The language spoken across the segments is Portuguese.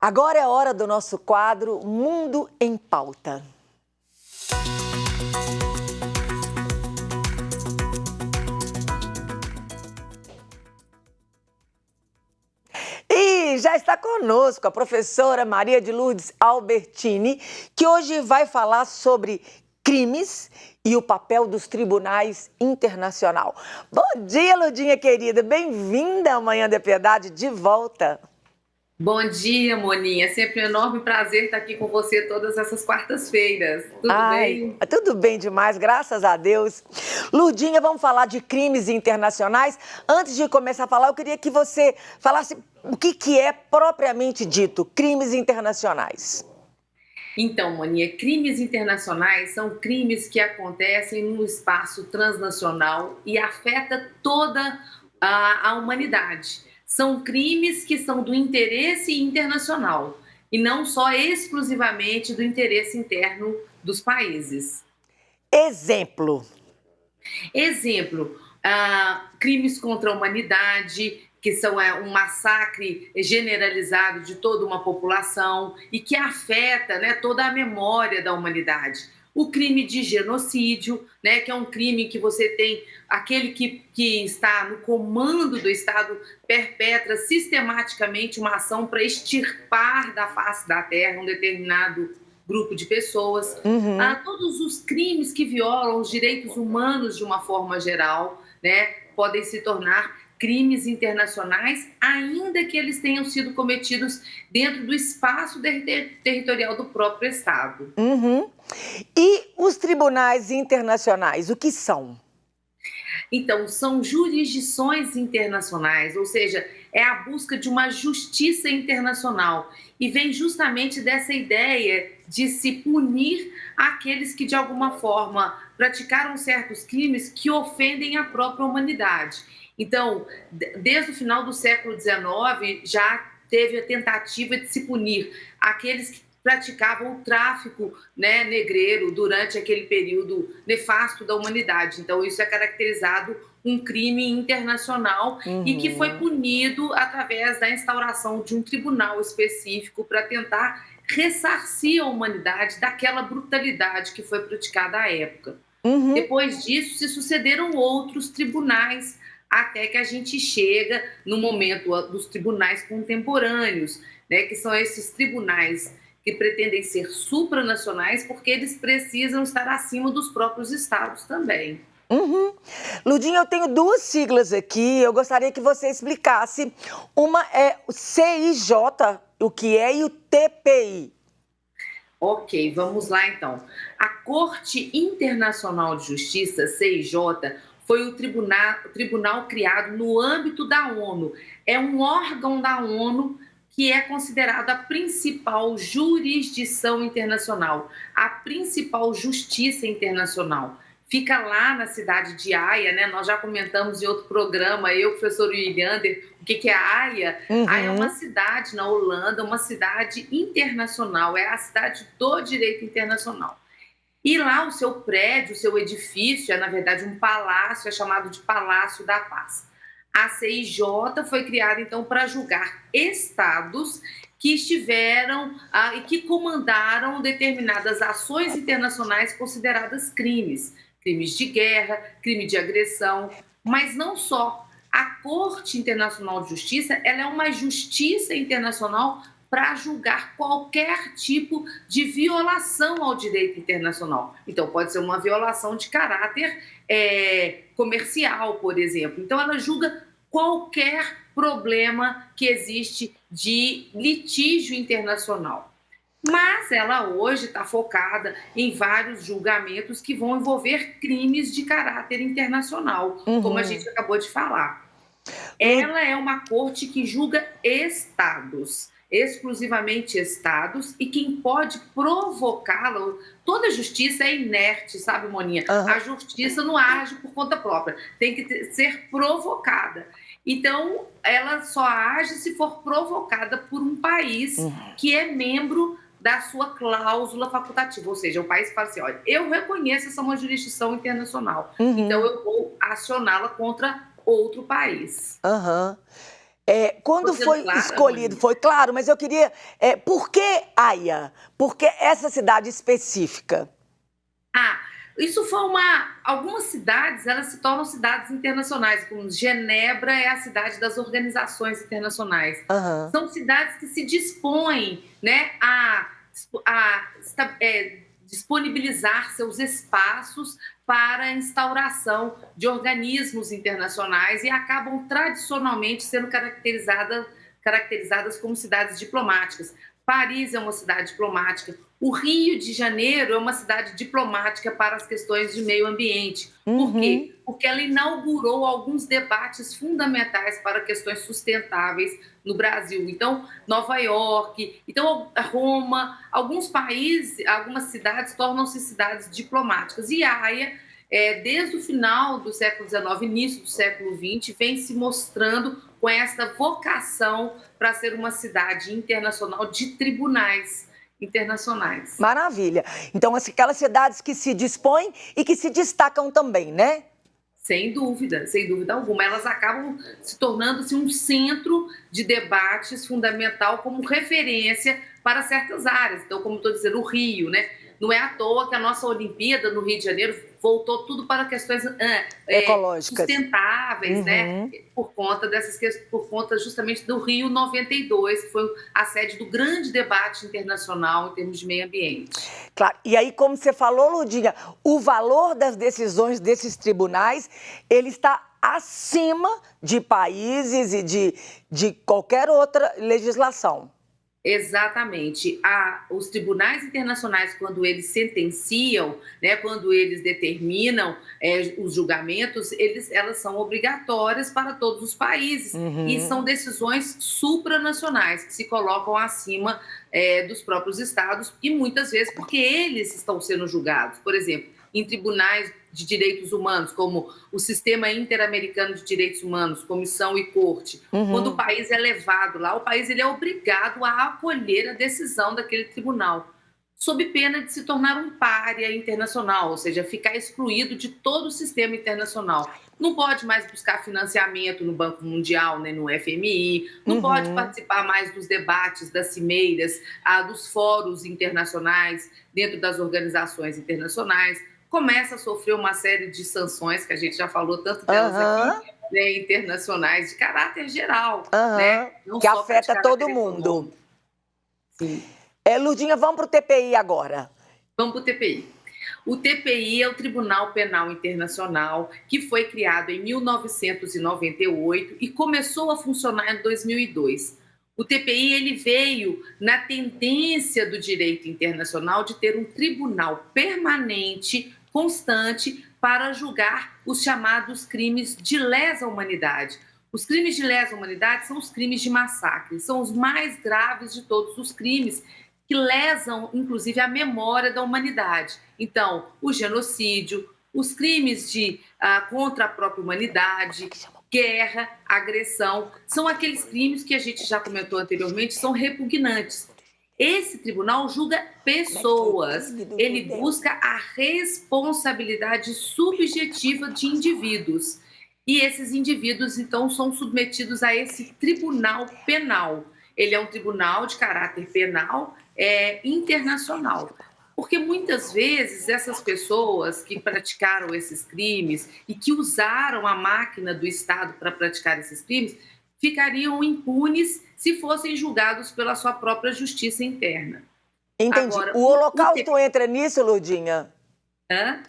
Agora é a hora do nosso quadro Mundo em Pauta. E já está conosco a professora Maria de Lourdes Albertini, que hoje vai falar sobre crimes e o papel dos tribunais internacional. Bom dia, Ludinha querida, bem-vinda ao Manhã da Piedade, de volta. Bom dia, Moninha. É sempre um enorme prazer estar aqui com você todas essas quartas-feiras. Tudo bem? Tudo bem demais, graças a Deus. Ludinha, vamos falar de crimes internacionais. Antes de começar a falar, eu queria que você falasse o que é propriamente dito crimes internacionais. Então, Moninha, crimes internacionais são crimes que acontecem no espaço transnacional e afeta toda a humanidade. São crimes que são do interesse internacional e não só exclusivamente do interesse interno dos países. Exemplo, crimes contra a humanidade, que são um massacre generalizado de toda uma população e que afeta, né, toda a memória da humanidade. O crime de genocídio, né, que é um crime que você tem aquele que está no comando do Estado perpetra sistematicamente uma ação para extirpar da face da terra um determinado grupo de pessoas. Todos os crimes que violam os direitos humanos de uma forma geral, né, podem se tornar crimes internacionais, ainda que eles tenham sido cometidos dentro do espaço territorial do próprio Estado. E os tribunais internacionais, o que são? Então, são jurisdições internacionais, ou seja, é a busca de uma justiça internacional. E vem justamente dessa ideia de se punir aqueles que, de alguma forma, praticaram certos crimes que ofendem a própria humanidade. Então, desde o final do século XIX, já teve a tentativa de se punir aqueles que praticavam o tráfico, né, negreiro durante aquele período nefasto da humanidade. Então, isso é caracterizado um crime internacional e que foi punido através da instauração de um tribunal específico para tentar ressarcir a humanidade daquela brutalidade que foi praticada à época. Depois disso, se sucederam outros tribunais, até que a gente chega no momento dos tribunais contemporâneos, né, que são esses tribunais que pretendem ser supranacionais, porque eles precisam estar acima dos próprios estados também. Ludinha, eu tenho duas siglas aqui, eu gostaria que você explicasse. Uma é o CIJ, o que é, e o TPI. Ok, vamos lá então. A Corte Internacional de Justiça, CIJ, foi o tribunal criado no âmbito da ONU. É um órgão da ONU que é considerado a principal jurisdição internacional, a principal justiça internacional. Fica lá na cidade de Haia, né? Nós já comentamos em outro programa, eu, professor Williander, o que é a Haia? Haia é uma cidade na Holanda, uma cidade internacional, é a cidade do direito internacional. E lá o seu prédio, o seu edifício, é na verdade um palácio, é chamado de Palácio da Paz. A CIJ foi criada então para julgar estados que estiveram e que comandaram determinadas ações internacionais consideradas crimes de guerra, crime de agressão, mas não só. A Corte Internacional de Justiça, ela é uma justiça internacional para julgar qualquer tipo de violação ao direito internacional. Então, pode ser uma violação de caráter comercial, por exemplo. Então, ela julga qualquer problema que existe de litígio internacional. Mas ela hoje está focada em vários julgamentos que vão envolver crimes de caráter internacional, como a gente acabou de falar. Ela é uma corte que julga estados, exclusivamente estados, e quem pode provocá-la, toda justiça é inerte, sabe, Moninha? A justiça não age por conta própria, tem que ser provocada. Então, ela só age se for provocada por um país que é membro da sua cláusula facultativa, ou seja, o país fala assim, olha, eu reconheço essa uma jurisdição internacional, então eu vou acioná-la contra outro país. Quando Foi sendo foi clara, escolhido, Monique? foi claro, mas eu queria. Por que Haia? Por que essa cidade específica? Ah, isso foi algumas cidades, elas se tornam cidades internacionais, como Genebra é a cidade das organizações internacionais. Aham. São cidades que se dispõem, né, a disponibilizar seus espaços para a instauração de organismos internacionais e acabam tradicionalmente sendo caracterizadas como cidades diplomáticas. Paris é uma cidade diplomática. O Rio de Janeiro é uma cidade diplomática para as questões de meio ambiente. Por Uhum. quê? Porque ela inaugurou alguns debates fundamentais para questões sustentáveis no Brasil. Então, Nova York, então Roma, alguns países, algumas cidades tornam-se cidades diplomáticas. E Haia, desde o final do século XIX, início do século XX, vem se mostrando com essa vocação para ser uma cidade internacional de tribunais internacionais. Maravilha. Então, aquelas cidades que se dispõem e que se destacam também, né? Sem dúvida alguma. Elas acabam se tornando-se um centro de debates fundamental como referência para certas áreas. Então, como estou dizendo, o Rio, né? Não é à toa que a nossa Olimpíada no Rio de Janeiro voltou tudo para questões Ecológicas. sustentáveis, né? Uhum. Por conta justamente do Rio 92, que foi a sede do grande debate internacional em termos de meio ambiente. Claro. E aí, como você falou, Ludinha, o valor das decisões desses tribunais, ele está acima de países e de qualquer outra legislação. Exatamente. Os tribunais internacionais, quando eles sentenciam, né, quando eles determinam os julgamentos, elas são obrigatórias para todos os países. E são decisões supranacionais, que se colocam acima dos próprios estados, e muitas vezes porque eles estão sendo julgados. Por exemplo, em tribunais de direitos humanos, como o Sistema Interamericano de Direitos Humanos, Comissão e Corte. Quando o país é levado lá, o país ele é obrigado a acolher a decisão daquele tribunal, sob pena de se tornar um pária internacional, ou seja, ficar excluído de todo o sistema internacional. Não pode mais buscar financiamento no Banco Mundial, né, no FMI, não pode participar mais dos debates, das cimeiras, dos fóruns internacionais, dentro das organizações internacionais. Começa a sofrer uma série de sanções, que a gente já falou tanto delas aqui, né, internacionais, de caráter geral, né? Não que só afeta todo mundo. Sim. Lurdinha, vamos para o TPI agora. Vamos para o TPI. O TPI é o Tribunal Penal Internacional, que foi criado em 1998 e começou a funcionar em 2002. O TPI ele veio na tendência do direito internacional de ter um tribunal permanente, constante, para julgar os chamados crimes de lesa humanidade. Os crimes de lesa humanidade são os crimes de massacre, são os mais graves de todos os crimes, que lesam, inclusive, a memória da humanidade. Então, o genocídio, os crimes contra a própria humanidade, guerra, agressão, são aqueles crimes que a gente já comentou anteriormente, são repugnantes. Esse tribunal julga pessoas, ele busca a responsabilidade subjetiva de indivíduos. E esses indivíduos, então, são submetidos a esse tribunal penal. Ele é um tribunal de caráter penal internacional. Porque muitas vezes essas pessoas que praticaram esses crimes e que usaram a máquina do Estado para praticar esses crimes ficariam impunes se fossem julgados pela sua própria justiça interna. Entendi. Agora, o Holocausto entra nisso, Lurdinha?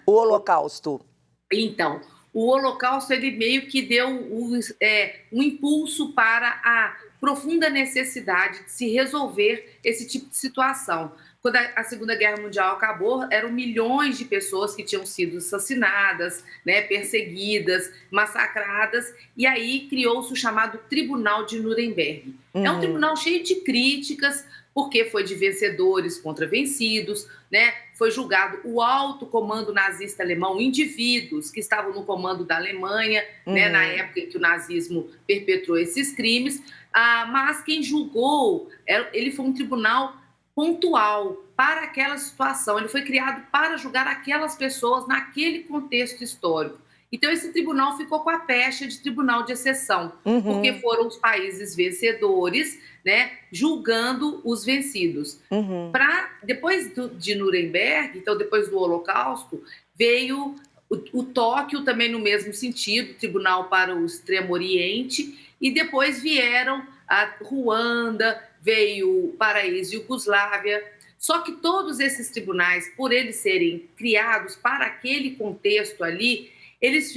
O Holocausto. Então, o Holocausto ele meio que deu um impulso para a profunda necessidade de se resolver esse tipo de situação. Quando a Segunda Guerra Mundial acabou, eram milhões de pessoas que tinham sido assassinadas, né, perseguidas, massacradas, e aí criou-se o chamado Tribunal de Nuremberg. É um tribunal cheio de críticas, porque foi de vencedores contra vencidos, né? Foi julgado o alto comando nazista alemão, indivíduos que estavam no comando da Alemanha, né, na época em que o nazismo perpetrou esses crimes, mas quem julgou, ele foi um tribunal pontual para aquela situação, ele foi criado para julgar aquelas pessoas naquele contexto histórico. Então, esse tribunal ficou com a pecha de tribunal de exceção, porque foram os países vencedores, né, julgando os vencidos. Depois de Nuremberg, então depois do Holocausto, veio o Tóquio também no mesmo sentido, Tribunal para o Extremo Oriente, e depois vieram a Ruanda, veio para a ex-Iugoslávia. Só que todos esses tribunais, por eles serem criados para aquele contexto ali, eles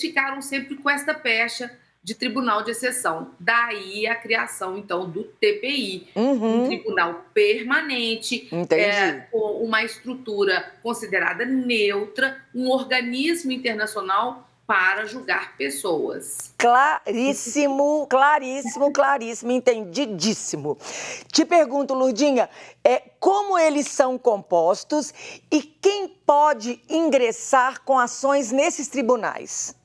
ficaram sempre com esta pecha de tribunal de exceção. Daí a criação, então, do TPI, um tribunal permanente, com uma estrutura considerada neutra, um organismo internacional para julgar pessoas. Claríssimo, claríssimo, claríssimo, entendidíssimo. Te pergunto, Lurdinha, como eles são compostos e quem pode ingressar com ações nesses tribunais?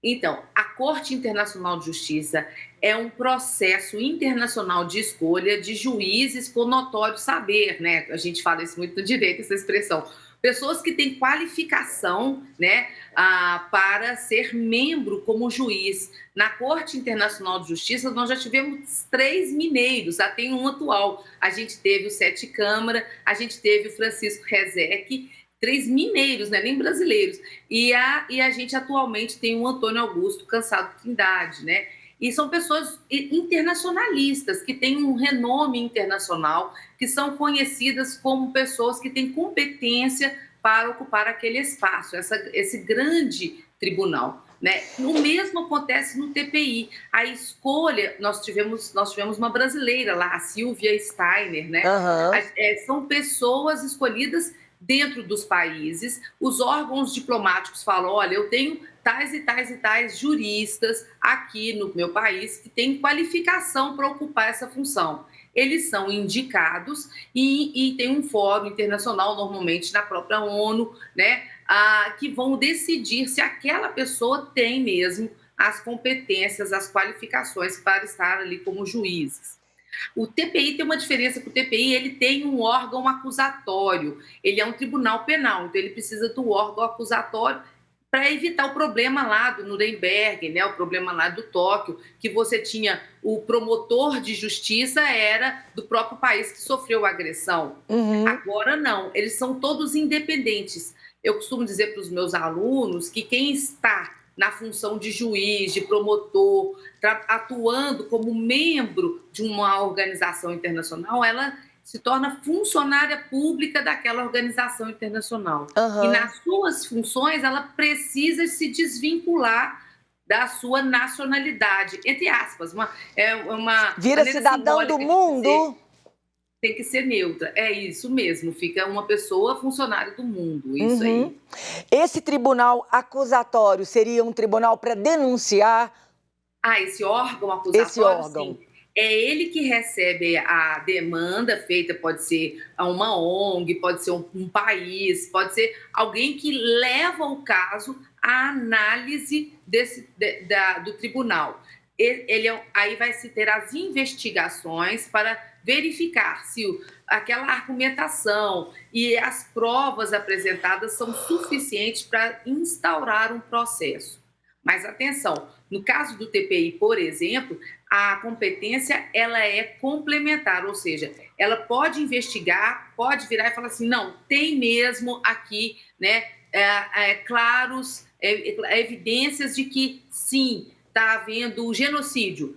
Então, a Corte Internacional de Justiça é um processo internacional de escolha de juízes com notório saber, né? A gente fala isso muito no direito, essa expressão. Pessoas que têm qualificação, né, para ser membro como juiz. Na Corte Internacional de Justiça, nós já tivemos 3 mineiros, já tem um atual. A gente teve o Sete Câmara, a gente teve o Francisco Rezec, 3 mineiros, né, nem brasileiros. E a gente atualmente tem o Antônio Augusto Cansado Trindade, né? E são pessoas internacionalistas, que têm um renome internacional, que são conhecidas como pessoas que têm competência para ocupar aquele espaço, esse grande tribunal, né? O mesmo acontece no TPI. A escolha, nós tivemos uma brasileira lá, a Silvia Steiner, né? São pessoas escolhidas dentro dos países. Os órgãos diplomáticos falam, olha, eu tenho tais e tais e tais juristas aqui no meu país que têm qualificação para ocupar essa função. Eles são indicados e tem um fórum internacional, normalmente na própria ONU, né, que vão decidir se aquela pessoa tem mesmo as competências, as qualificações para estar ali como juízes. O TPI tem uma diferença, que o TPI ele tem um órgão acusatório, ele é um tribunal penal, então ele precisa do órgão acusatório para evitar o problema lá do Nuremberg, né, o problema lá do Tóquio, que você tinha o promotor de justiça era do próprio país que sofreu a agressão. Agora não, eles são todos independentes. Eu costumo dizer para os meus alunos que quem está na função de juiz, de promotor, atuando como membro de uma organização internacional, ela se torna funcionária pública daquela organização internacional. E nas suas funções, ela precisa se desvincular da sua nacionalidade, entre aspas. Vira cidadão do mundo. Tem que ser neutra. É isso mesmo, fica uma pessoa funcionária do mundo, isso aí. Esse tribunal acusatório seria um tribunal para denunciar? Esse órgão acusatório, sim. É ele que recebe a demanda feita, pode ser uma ONG, pode ser um país, pode ser alguém que leva o caso à análise do tribunal. Aí vai se ter as investigações para verificar se aquela argumentação e as provas apresentadas são suficientes para instaurar um processo. Mas atenção, no caso do TPI, por exemplo, a competência ela é complementar, ou seja, ela pode investigar, pode virar e falar assim, não, tem mesmo aqui, né, evidências de que sim, está havendo genocídio.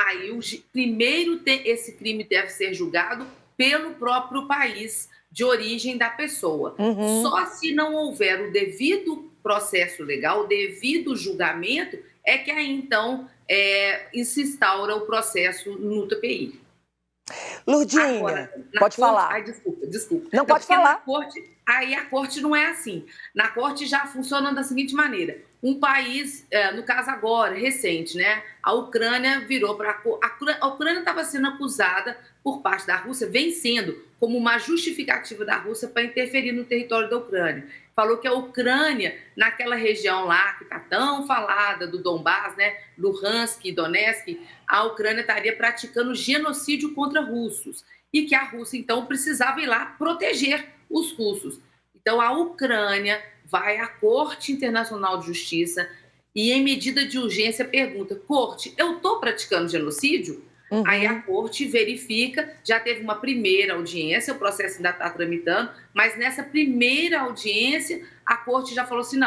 Aí, primeiro, esse crime deve ser julgado pelo próprio país de origem da pessoa. Só se não houver o devido processo legal, o devido julgamento, é que aí, então, se instaura o processo no TPI. Lurdinha, agora, pode falar. Ai, desculpa. Não, pode falar. Aí a corte não é assim. Na corte já funciona da seguinte maneira. Um país, no caso agora, recente, né? A Ucrânia virou para... A Ucrânia estava sendo acusada por parte da Rússia, vem sendo como uma justificativa da Rússia para interferir no território da Ucrânia. Falou que a Ucrânia, naquela região lá, que está tão falada, do Donbás, né? Luhansk e Donetsk, a Ucrânia estaria praticando genocídio contra russos. E que a Rússia, então, precisava ir lá proteger os russos. Então, a Ucrânia vai à Corte Internacional de Justiça e, em medida de urgência, pergunta: Corte, eu estou praticando genocídio? Aí a corte verifica, já teve uma primeira audiência, o processo ainda está tramitando, mas nessa primeira audiência a corte já falou assim: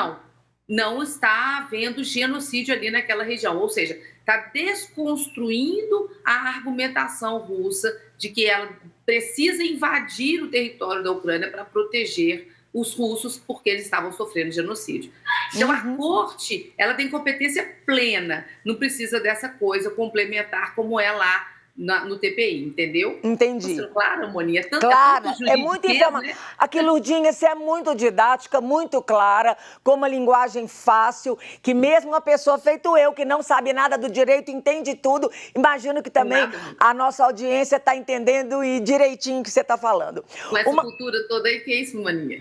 não está havendo genocídio ali naquela região, ou seja, está desconstruindo a argumentação russa de que ela precisa invadir o território da Ucrânia para proteger os russos porque eles estavam sofrendo genocídio. Então, a corte, ela tem competência plena, não precisa dessa coisa complementar como é lá no TPI, entendeu? Entendi. Claro, Moninha, claro, é muito informação. Né? Aqui, Lourdinha, você é muito didática, muito clara, com uma linguagem fácil, que mesmo uma pessoa feito eu, que não sabe nada do direito, entende tudo, imagino que também a nossa audiência está entendendo e direitinho o que você está falando. Com essa cultura toda aí, que é isso, Moninha?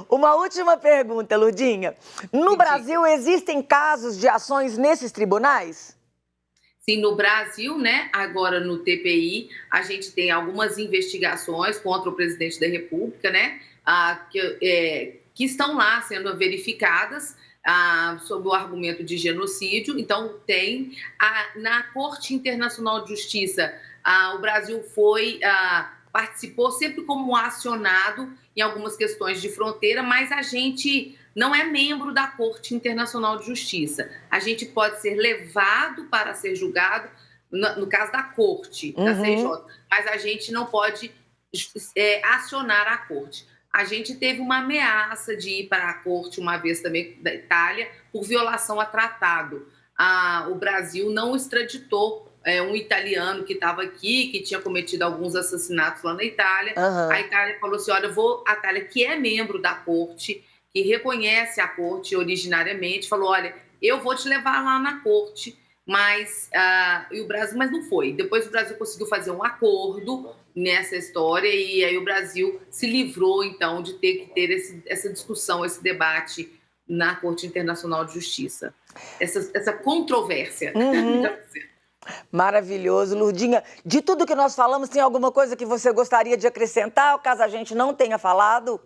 Uma última pergunta, Lourdinha. No Brasil, existem casos de ações nesses tribunais? Sim, no Brasil, né, agora no TPI, a gente tem algumas investigações contra o presidente da República, né, que estão lá sendo verificadas sob o argumento de genocídio. Então, tem na Corte Internacional de Justiça, o Brasil participou sempre como acionado em algumas questões de fronteira, mas a gente não é membro da Corte Internacional de Justiça. A gente pode ser levado para ser julgado, no caso da Corte, da CIJ, mas a gente não pode acionar a Corte. A gente teve uma ameaça de ir para a Corte uma vez também da Itália por violação a tratado. O Brasil não extraditou um italiano que estava aqui, que tinha cometido alguns assassinatos lá na Itália. A Itália falou assim: olha, a Itália, que é membro da Corte, que reconhece a Corte originariamente, falou: olha, eu vou te levar lá na Corte, mas e o Brasil, mas não foi. Depois o Brasil conseguiu fazer um acordo nessa história e aí o Brasil se livrou, então, de ter que ter essa discussão, esse debate na Corte Internacional de Justiça. Essa controvérsia. Maravilhoso, Lourdinha. De tudo que nós falamos, tem alguma coisa que você gostaria de acrescentar, caso a gente não tenha falado?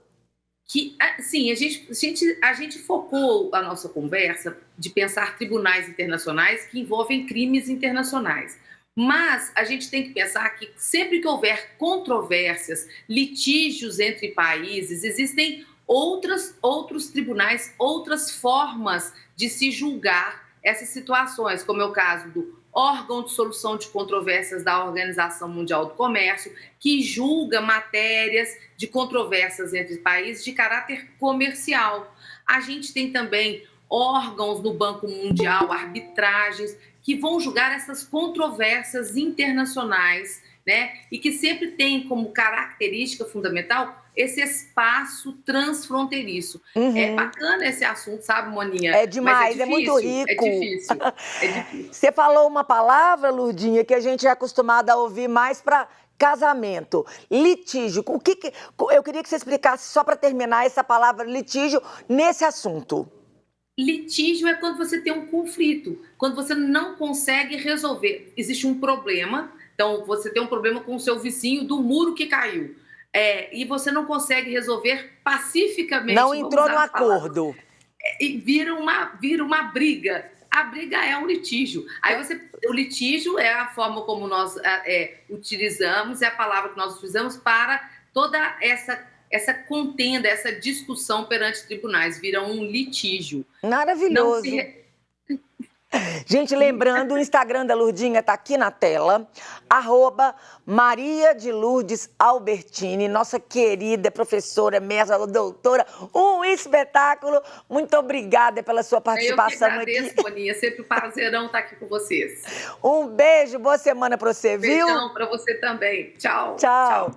Sim, a gente focou a nossa conversa de pensar tribunais internacionais que envolvem crimes internacionais. Mas a gente tem que pensar que sempre que houver controvérsias, litígios entre países, existem outros tribunais, outras formas de se julgar essas situações, como é o caso do órgão de solução de controvérsias da Organização Mundial do Comércio, que julga matérias de controvérsias entre países de caráter comercial. A gente tem também órgãos no Banco Mundial, arbitragens, que vão julgar essas controvérsias internacionais, né? E que sempre tem como característica fundamental esse espaço transfronteiriço. É bacana esse assunto, sabe, Moninha? É demais, é muito rico. É difícil. Você falou uma palavra, Lourdinha, que a gente é acostumado a ouvir mais para casamento. Litígio. Eu queria que você explicasse, só para terminar, essa palavra litígio nesse assunto. Litígio é quando você tem um conflito, quando você não consegue resolver. Existe um problema, então você tem um problema com o seu vizinho do muro que caiu. E você não consegue resolver pacificamente. Não entrou no acordo. E vira uma briga. A briga é um litígio. O litígio é a forma como nós utilizamos, é a palavra que nós utilizamos para toda essa contenda, essa discussão perante tribunais. Vira um litígio. Maravilhoso. Gente, lembrando, o Instagram da Lourdinha está aqui na tela, @Maria de Lourdes Albertini, nossa querida professora, mestra, doutora, um espetáculo. Muito obrigada pela sua participação aqui. Eu que agradeço, Boninha, sempre um prazerão estar aqui com vocês. Um beijo, boa semana para você, viu? Beijão para você também. Tchau. Tchau.